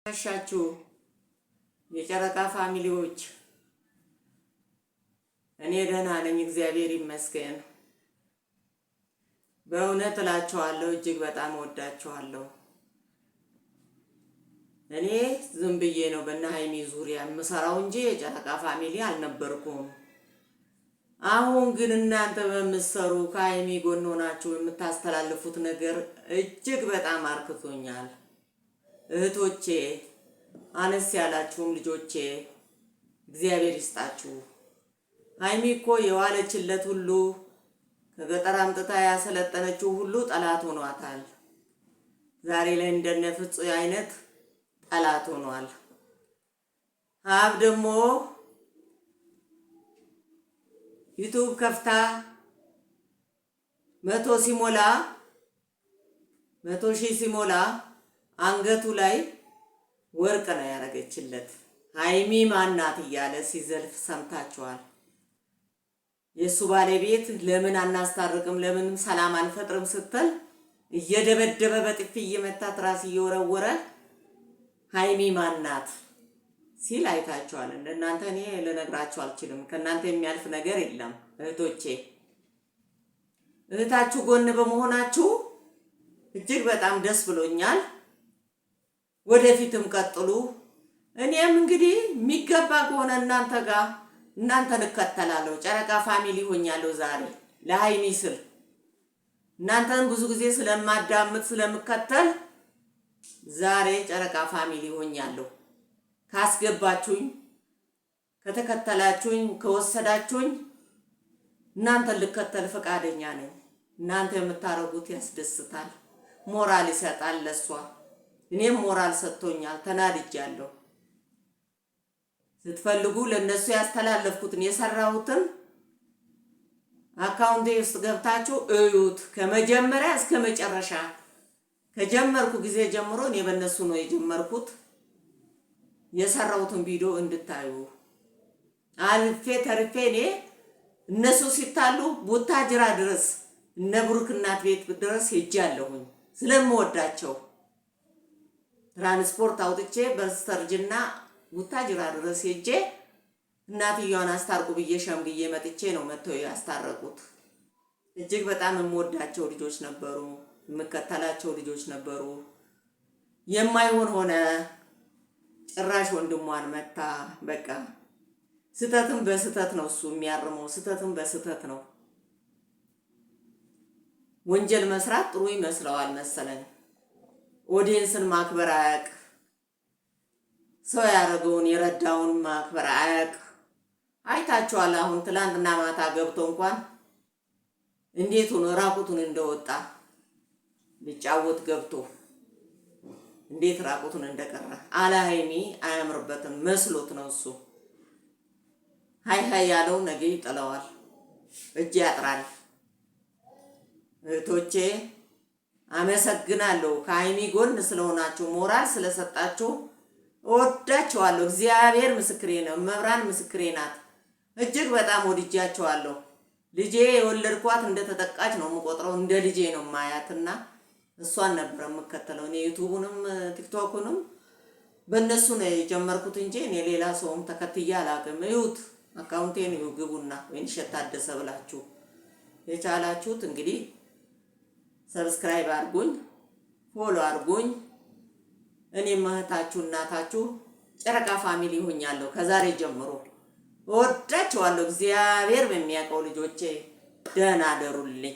አሻችሁ የጨረቃ ፋሚሊዎች፣ እኔ ደህና ነኝ፣ እግዚአብሔር ይመስገን። በእውነት እላችኋለሁ እጅግ በጣም ወዳችኋለሁ። እኔ ዝም ብዬ ነው በእነ ሀይሚ ዙሪያ የምሰራው እንጂ የጨረቃ ፋሚሊ አልነበርኩም። አሁን ግን እናንተ በምትሰሩ ከሀይሚ ጎን ሆናችሁ የምታስተላልፉት ነገር እጅግ በጣም አርክቶኛል። እህቶቼ፣ አነስ ያላችሁም ልጆቼ እግዚአብሔር ይስጣችሁ። ሀይሚ እኮ የዋለችለት ሁሉ ከገጠር አምጥታ ያሰለጠነችው ሁሉ ጠላት ሆኗታል። ዛሬ ላይ እንደነ ፍጹ አይነት ጠላት ሆኗል። ሀብ ደግሞ ዩቲዩብ ከፍታ 100,000 ሲሞላ አንገቱ ላይ ወርቅ ነው ያረገችለት። ሀይሚ ማናት እያለ ሲዘልፍ ሰምታችኋል። የሱ ባለቤት ለምን አናስታርቅም ለምን ሰላም አንፈጥርም ስትል እየደበደበ በጥፊ እየመታት ራስ እየወረወረ ሀይሚ ማናት ሲል አይታችኋል። እንደናንተ እኔ ልነግራችሁ አልችልም። ከናንተ የሚያልፍ ነገር የለም እህቶቼ። እህታችሁ ጎን በመሆናችሁ እጅግ በጣም ደስ ብሎኛል። ወደፊትም ቀጥሉ። እኔም እንግዲህ የሚገባ ከሆነ እናንተን እከተላለሁ። ጨረቃ ፋሚሊ ሆኛለሁ ዛሬ ለሀይሚ ስል። እናንተን ብዙ ጊዜ ስለማዳምጥ ስለምከተል ዛሬ ጨረቃ ፋሚሊ ሆኛለሁ። ካስገባችሁኝ፣ ከተከተላችሁኝ፣ ከወሰዳችሁኝ እናንተን ልከተል ፈቃደኛ ነኝ። እናንተ የምታረጉት ያስደስታል፣ ሞራል ይሰጣል ለሷ። እኔም ሞራል ሰጥቶኛል፣ ተናድጃለሁ። ስትፈልጉ ለነሱ ያስተላለፍኩትን የሰራሁትን አካውንቴ ውስጥ ገብታችሁ እዩት፣ ከመጀመሪያ እስከ መጨረሻ። ከጀመርኩ ጊዜ ጀምሮ እኔ በእነሱ ነው የጀመርኩት። የሰራሁትን ቪዲዮ እንድታዩ አልፌ ተርፌ እኔ እነሱ ሲታሉ ቡታጅራ ድረስ እነ ብሩክ እናት ቤት ድረስ ሄጃለሁኝ ስለምወዳቸው። ትራንስፖርት አውጥቼ በስተርጅና ቡታጅራ ድረስ ሄጄ እናትየዋን አስታርቁ ብዬ ሸምግዬ መጥቼ ነው መተው ያስታረቁት። እጅግ በጣም የምወዳቸው ልጆች ነበሩ፣ የምከተላቸው ልጆች ነበሩ። የማይሆን ሆነ። ጭራሽ ወንድሟን መታ። በቃ ስተትም በስተት ነው እሱ የሚያርመው፣ ስተትም በስተት ነው። ወንጀል መስራት ጥሩ ይመስለዋል መሰለኝ። ኦዲየንስን ማክበር አያውቅ፣ ሰው ያደረገውን የረዳውን ማክበር አያውቅ። አይታችኋል። አሁን ትላንትና ማታ ገብቶ እንኳን እንዴት ሆኖ ራቁቱን እንደወጣ ሊጫወት ገብቶ እንዴት ራቁቱን እንደቀረ አለ። ሀይሚ አያምርበትም መስሎት ነው እሱ። ሀይ ያለው ነገ ይጥለዋል፣ እጅ ያጥራል። እህቶቼ አመሰግናለሁ፣ ከሀይሚ ጎን ስለሆናችሁ፣ ሞራል ስለሰጣችሁ እወዳችኋለሁ። እግዚአብሔር ምስክሬ ነው፣ መብራን ምስክሬ ናት። እጅግ በጣም ወድጃችኋለሁ። ልጄ የወለድኳት እንደተጠቃች ነው የምቆጥረው፣ እንደ ልጄ ነው ማያትና እሷን ነበር የምከተለው። እኔ ዩቲዩብንም ቲክቶክንም በእነሱ ነው የጀመርኩት እንጂ እኔ ሌላ ሰውም ተከትዬ አላውቅም። እዩት፣ አካውንቴን ግቡና ወይንሸት ታደሰ ብላችሁ የቻላችሁት እንግዲህ ሰብስክራይብ አድርጉኝ፣ ፎሎ አድርጉኝ። እኔም እህታችሁ እናታችሁ ጨረቃ ፋሚሊ ሆኛለሁ ከዛሬ ጀምሮ። እወዳችኋለሁ። እግዚአብሔር በሚያውቀው ልጆቼ ደህና አደሩልኝ።